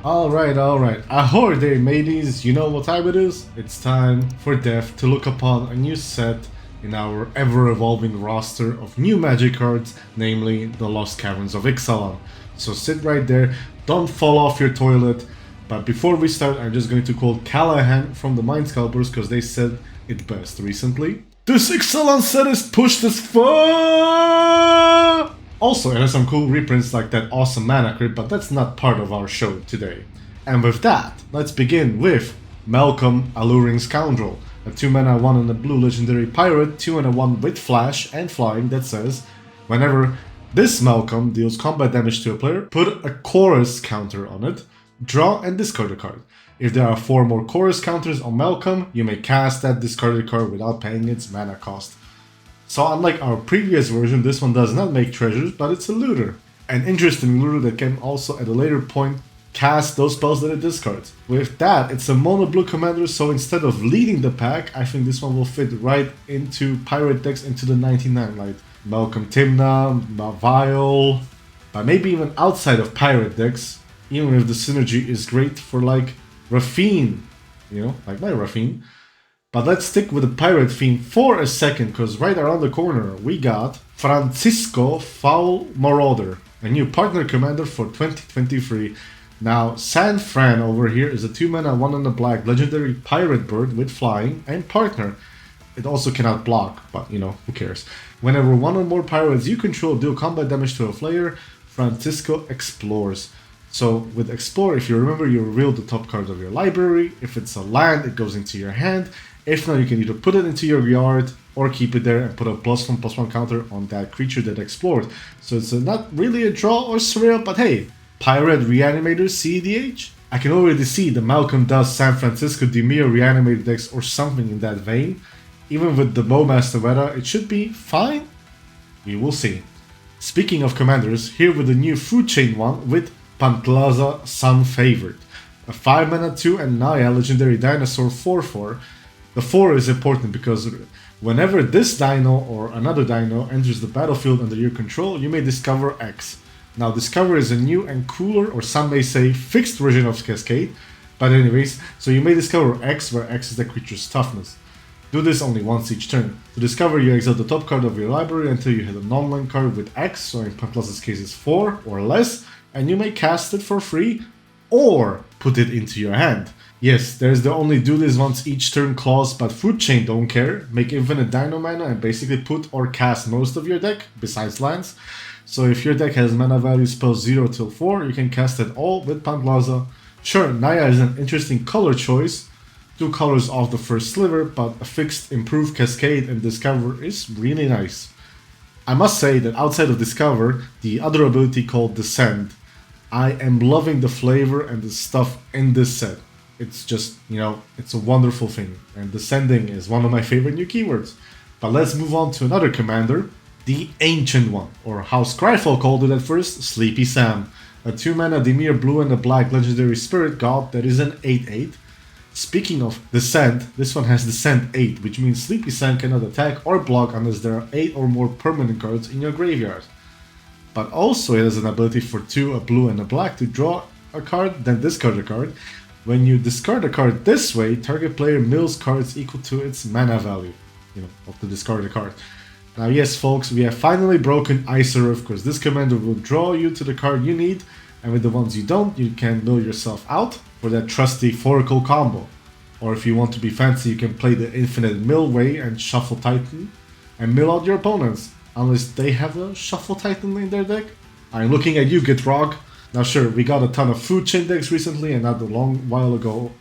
Alright. Ahoy there, mateys. You know what time it is? It's time for Dev to look upon a new set in our ever-evolving roster of new magic cards, namely the Lost Caverns of Ixalan. So sit right there, don't fall off your toilet. But before we start, I'm just going to quote Callahan from the Mind Scalpers because they said it best recently. This Ixalan set is pushed as fuck! Also, it has some cool reprints like that awesome mana crit, but that's not part of our show today. And with that, let's begin with Malcolm, Alluring Scoundrel. A 2 mana 1 and a blue legendary pirate, 2 and a 1 with flash and flying that says, whenever this Malcolm deals combat damage to a player, put a chorus counter on it, draw and discard a card. If there are 4 more chorus counters on Malcolm, you may cast that discarded card without paying its mana cost. So unlike our previous version, this one does not make treasures, but it's a looter. An interesting looter that can also at a later point cast those spells that it discards. With that, it's a mono blue commander, so instead of leading the pack, I think this one will fit right into pirate decks into the 99, like Malcolm Timna, Vial, but maybe even outside of pirate decks, even if the synergy is great for like Rafine, you know, like my Rafine. But let's stick with the pirate theme for a second, because right around the corner we got Francisco Foul Marauder, a new partner commander for 2023. Now, San Fran over here is a 2 mana 1 and a black legendary pirate bird with flying and partner. It also cannot block, but you know, who cares. Whenever 1 or more pirates you control deal combat damage to a player, Francisco explores. So with Explore, if you remember, you reveal the top card of your library. If it's a land, it goes into your hand. If not, you can either put it into your yard or keep it there and put a +1/+1 counter on that creature that explored. So it's not really a draw or surreal, but hey, Pirate Reanimator cEDH? I can already see the Malcolm does San Francisco Demir Reanimator decks or something in that vein. Even with the Bowmaster Meta, it should be fine. We will see. Speaking of commanders, here with the new Food Chain one with Pantlaza Sun Favored. A 5 mana 2 and Naya legendary dinosaur 4/4. The 4 is important because whenever this dino or another dino enters the battlefield under your control, you may discover X. Now, Discover is a new and cooler, or some may say fixed version of Cascade, but anyways, so you may discover X, where X is the creature's toughness. Do this only once each turn. To discover, you exile the top card of your library until you hit a non-land card with X, so in Pantlaza's case is 4 or less, and you may cast it for free, or put it into your hand. Yes, there's the only do this once each turn clause, but Food Chain don't care. Make infinite dino mana and basically put or cast most of your deck, besides lands. So if your deck has mana value spells 0 till 4, you can cast it all with Pantlaza. Sure, Naya is an interesting color choice, 2 colors off the first sliver, but a fixed improved Cascade and Discover is really nice. I must say that outside of Discover, the other ability called Descend, I am loving the flavor and the stuff in this set. It's just, you know, it's a wonderful thing, and Descending is one of my favorite new keywords. But let's move on to another commander, the Ancient one, or how Scryfall called it at first, Sleepy Sam. A 2 mana Dimir blue and a black legendary spirit god that is an 8/8. Speaking of Descent, this one has Descent 8, which means Sleepy Sam cannot attack or block unless there are 8 or more permanent cards in your graveyard. But also it has an ability for 2, a blue and a black, to draw a card, then discard a card. When you discard a card this way, target player mills cards equal to its mana value, you know, of the discarded card. Now yes folks, we have finally broken Isurf, because this commander will draw you to the card you need, and with the ones you don't, you can mill yourself out for that trusty Foracle combo. Or if you want to be fancy, you can play the infinite mill way and Shuffle Titan, and mill out your opponents, unless they have a Shuffle Titan in their deck. I'm looking at you, Gitrog. Now sure, we got a ton of Food Chain decks recently, and not a long while ago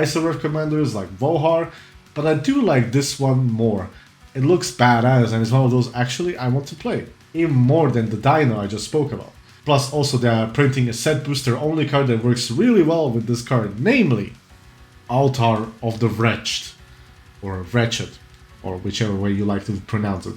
Isurf commanders like Vohar, but I do like this one more. It looks badass and it's one of those actually I want to play, even more than the Dino I just spoke about. Plus also they are printing a set booster only card that works really well with this card, namely Altar of the Wretched, or Wretched, or whichever way you like to pronounce it,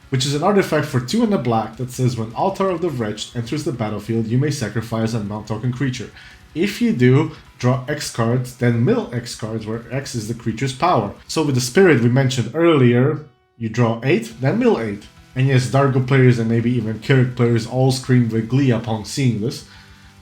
which is an artifact for 2 and a black that says when Altar of the Wretched enters the battlefield, you may sacrifice a non-token creature. If you do, draw X cards, then mill X cards, where X is the creature's power. So with the Spirit we mentioned earlier, you draw 8, then mill 8. And yes, Dargo players and maybe even Kirik players all screamed with glee upon seeing this.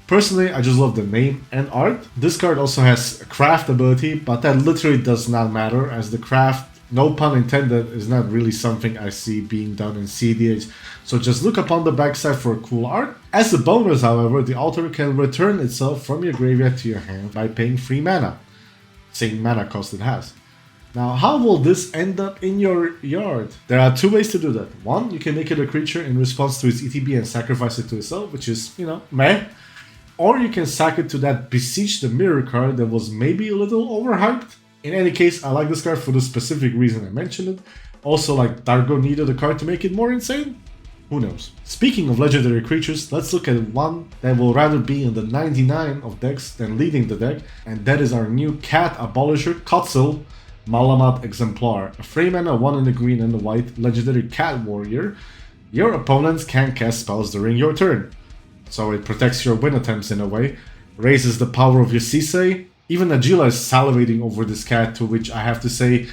Personally, I just love the name and art. This card also has a craft ability, but that literally does not matter, as the craft, no pun intended, is not really something I see being done in cEDH, so just look upon the backside for cool art. As a bonus, however, the altar can return itself from your graveyard to your hand by paying 3 mana. Same mana cost it has. Now, how will this end up in your yard? There are 2 ways to do that. One, you can make it a creature in response to its ETB and sacrifice it to itself, which is, you know, meh. Or you can sack it to that Beseech the Mirror card that was maybe a little overhyped. In any case, I like this card for the specific reason I mentioned it. Also, like, Dargo needed a card to make it more insane? Who knows? Speaking of legendary creatures, let's look at one that will rather be in the 99 of decks than leading the deck, and that is our new Cat Abolisher, Kotzel, Malamat Exemplar. A 3 mana, 1 in the green and the white, legendary cat warrior. Your opponents can cast spells during your turn. So it protects your win attempts in a way, raises the power of your Sisei. Even Agila is salivating over this cat, to which I have to say,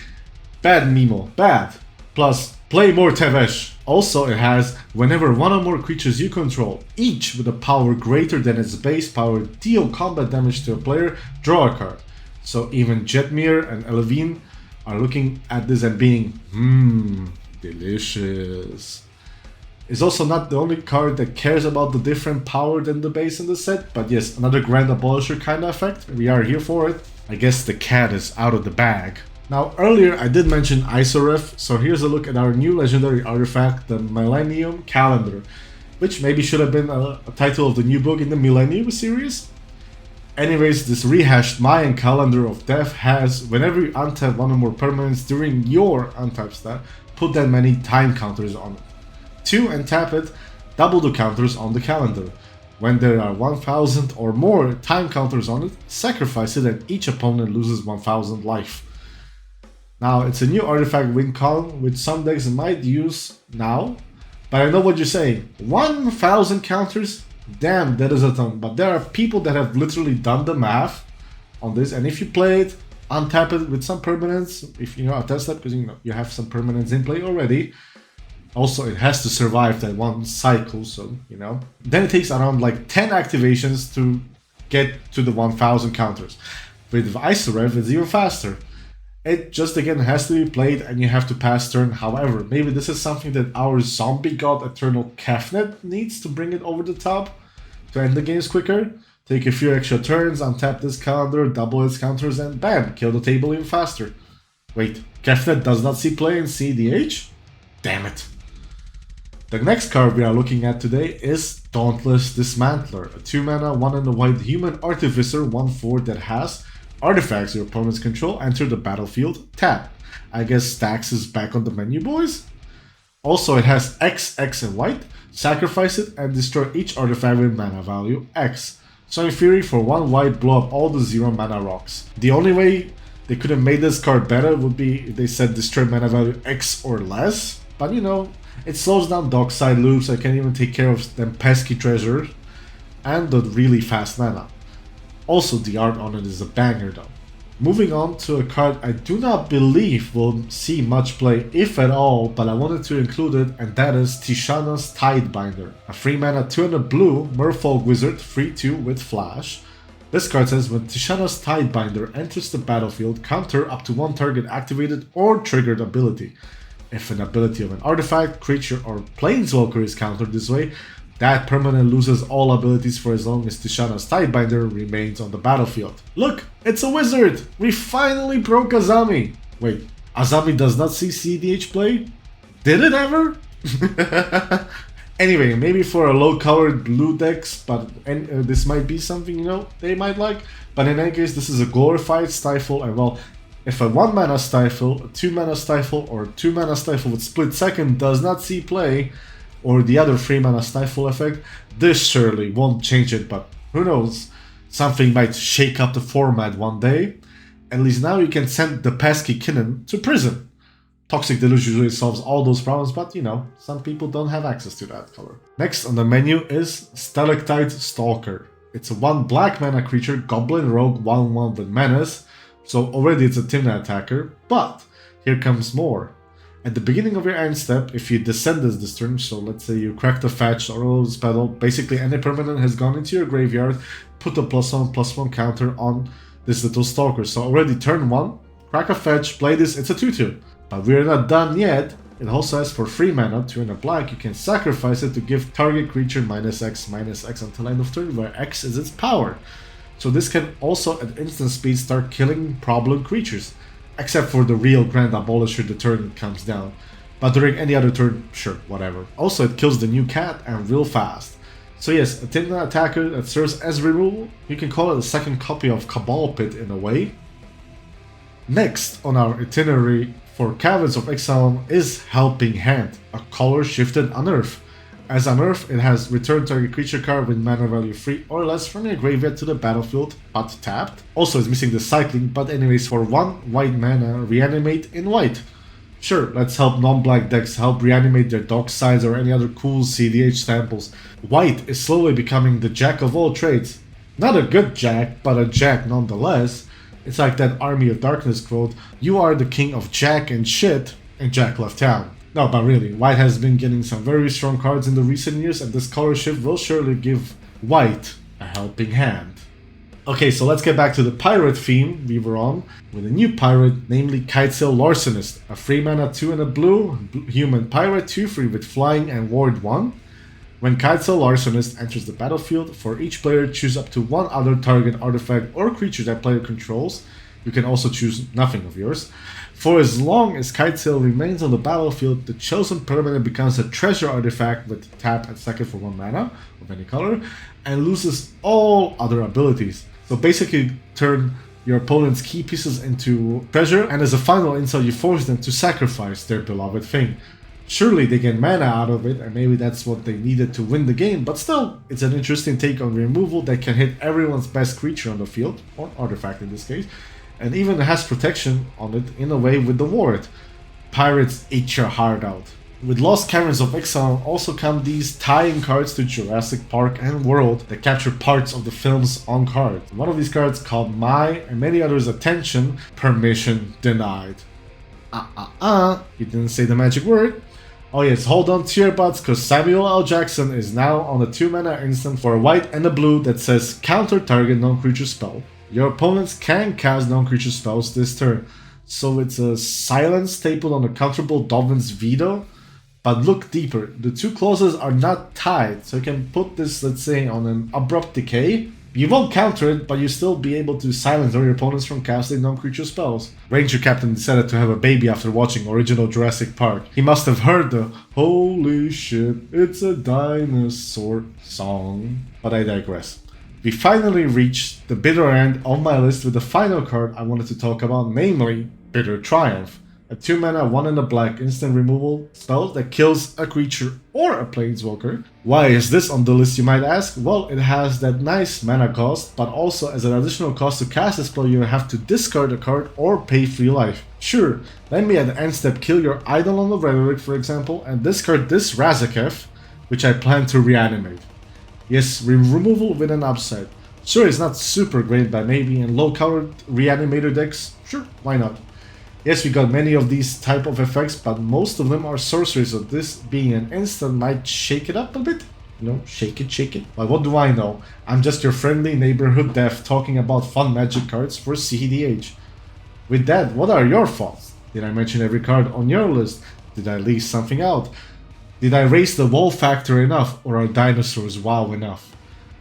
bad Nemo, bad. Plus, play more Tevesh. Also, it has, whenever one or more creatures you control, each with a power greater than its base power, deal combat damage to a player, draw a card. So even Jetmir and Elevine are looking at this and being, delicious. It's also not the only card that cares about the different power than the base in the set, but yes, another Grand Abolisher kind of effect. We are here for it. I guess the cat is out of the bag. Now, earlier I did mention Isoref, so here's a look at our new legendary artifact, the Millennium Calendar, which maybe should have been a title of the new book in the Millennium series. Anyways, this rehashed Mayan Calendar of Death has, whenever you untap one or more permanents during your untap stat, put that many time counters on it. 2 and tap it, double the counters on the calendar. When there are 1000 or more time counters on it, sacrifice it and each opponent loses 1000 life. Now, it's a new artifact win column which some decks might use now, but I know what you're saying. 1000 counters? Damn, that is a ton. But there are people that have literally done the math on this, and if you play it, untap it with some permanents, if you know, attest that because you have some permanents in play already. Also, it has to survive that one cycle, so, you know. Then it takes around like 10 activations to get to the 1000 counters. With Isorev, it's even faster. It just, again, has to be played and you have to pass turn. However, maybe this is something that our zombie god Eternal Kefnet needs to bring it over the top to end the games quicker. Take a few extra turns, untap this calendar, double its counters, and bam, kill the table even faster. Wait, Kefnet does not see play in cEDH? Damn it. The next card we are looking at today is Dauntless Dismantler, a 2 mana, 1 in the white human artificer 1/4 that has artifacts your opponents control enter the battlefield, tap. I guess Stacks is back on the menu, boys? Also, it has X in white, sacrifice it and destroy each artifact with mana value X. So in theory, for 1 white, blow up all the 0 mana rocks. The only way they could have made this card better would be if they said destroy mana value X or less, but you know, it slows down dockside loops, I can even take care of them pesky treasures, and the really fast mana. Also, the art on it is a banger though. Moving on to a card I do not believe will see much play, if at all, but I wanted to include it, and that is Tishana's Tidebinder. A 3 mana 2 and a blue Merfolk Wizard 3/2 with Flash. This card says when Tishana's Tidebinder enters the battlefield, counter up to 1 target activated or triggered ability. If an ability of an artifact, creature, or planeswalker is countered this way, that permanent loses all abilities for as long as Tishana's Tidebinder remains on the battlefield. Look, it's a wizard! We finally broke Azami! Wait, Azami does not see cEDH play? Did it ever? Anyway, maybe for a low-colored blue decks, but this might be something, you know, they might like. But in any case, this is a glorified Stifle, and well, if a 1 mana Stifle, a 2 mana Stifle, or 2 mana Stifle with Split Second does not see play, or the other 3 mana Stifle effect, this surely won't change it, but who knows, something might shake up the format one day. At least now you can send the pesky Kinnan to prison. Toxic Deluge usually solves all those problems, but you know, some people don't have access to that color. Next on the menu is Stalactite Stalker. It's a 1 black mana creature, Goblin Rogue 1/1 with Menace, so already it's a Tymna attacker, but here comes more. At the beginning of your end step, if you descend this turn, so let's say you cracked a fetch or rose pedal, basically any permanent has gone into your graveyard, put a +1/+1 counter on this little Stalker. So already turn 1, crack a fetch, play this, it's a 2/2. But we're not done yet. It also has for 3 mana, 2 and a black, you can sacrifice it to give target creature -X/-X until end of turn, where X is its power. So this can also at instant speed start killing problem creatures. Except for the real Grand Abolisher the turn it comes down. But during any other turn, sure, whatever. Also it kills the new cat and real fast. So yes, a 10 attacker that serves as removal. You can call it a second copy of Cabal Pit in a way. Next on our itinerary for Caverns of Ixalan is Helping Hand, a color shifted unearth. As unearth, it has return target creature card with mana value 3 or less from your graveyard to the battlefield, but tapped. Also it's missing the cycling, but anyways for 1 white mana, reanimate in white. Sure, let's help non-black decks help reanimate their Dark Sides or any other cool cEDH samples. White is slowly becoming the jack of all trades. Not a good jack, but a jack nonetheless. It's like that Army of Darkness quote, "You are the king of jack and shit," and Jack left town. No, but really, white has been getting some very strong cards in the recent years, and this color shift will surely give white a helping hand. Okay, so let's get back to the pirate theme we were on, with a new pirate, namely Kitesail Larcenist, a 3 mana 2 and a blue human pirate 2/3 with flying and ward 1. When Kitesail Larcenist enters the battlefield, for each player choose up to 1 other target artifact or creature that player controls. You can also choose nothing of yours. For as long as Kitesail remains on the battlefield, the chosen permanent becomes a treasure artifact with tap and second for 1 mana of any color, and loses all other abilities. So basically turn your opponent's key pieces into treasure, and as a final insult you force them to sacrifice their beloved thing. Surely they get mana out of it, and maybe that's what they needed to win the game, but still, it's an interesting take on removal that can hit everyone's best creature on the field, or artifact in this case, and even has protection on it in a way with the ward. Pirates eat your heart out. With Lost Caverns of Ixalan also come these tie-in cards to Jurassic Park and World that capture parts of the films on card. One of these cards called My and many others attention, permission denied. You didn't say the magic word. Oh yes, hold on to your butts, cause Samuel L. Jackson is now on a 2 mana instant for a white and a blue that says counter target non-creature spell. Your opponents can cast non-creature spells this turn. So it's a silence stapled on a counterable Dolphin's veto. But look deeper, the 2 clauses are not tied, so you can put this, let's say, on an abrupt decay. You won't counter it, but you still be able to silence all your opponents from casting non-creature spells. Ranger Captain decided to have a baby after watching original Jurassic Park. He must have heard the "Holy shit, it's a dinosaur" song. But I digress. We finally reached the bitter end of my list with the final card I wanted to talk about, namely Bitter Triumph. A 2 mana 1 and a black instant removal spell that kills a creature or a planeswalker. Why is this on the list, you might ask? Well, it has that nice mana cost, but also as an additional cost to cast a spell you have to discard a card or pay 3 life. Sure, let me at the end step kill your Eidolon of Rhetoric for example and discard this Razaketh, which I plan to reanimate. Yes, removal with an upside. Sure, it's not super great, but maybe in low-covered reanimator decks, sure, why not? Yes, we got many of these type of effects, but most of them are sorceries, so this being an instant might shake it up a bit. You know, shake it. But what do I know? I'm just your friendly neighborhood dev talking about fun magic cards for cEDH. With that, what are your thoughts? Did I mention every card on your list? Did I leave something out? Did I raise the wow factor enough, or are dinosaurs wow enough?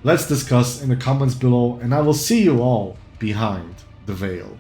Let's discuss in the comments below, and I will see you all behind the veil.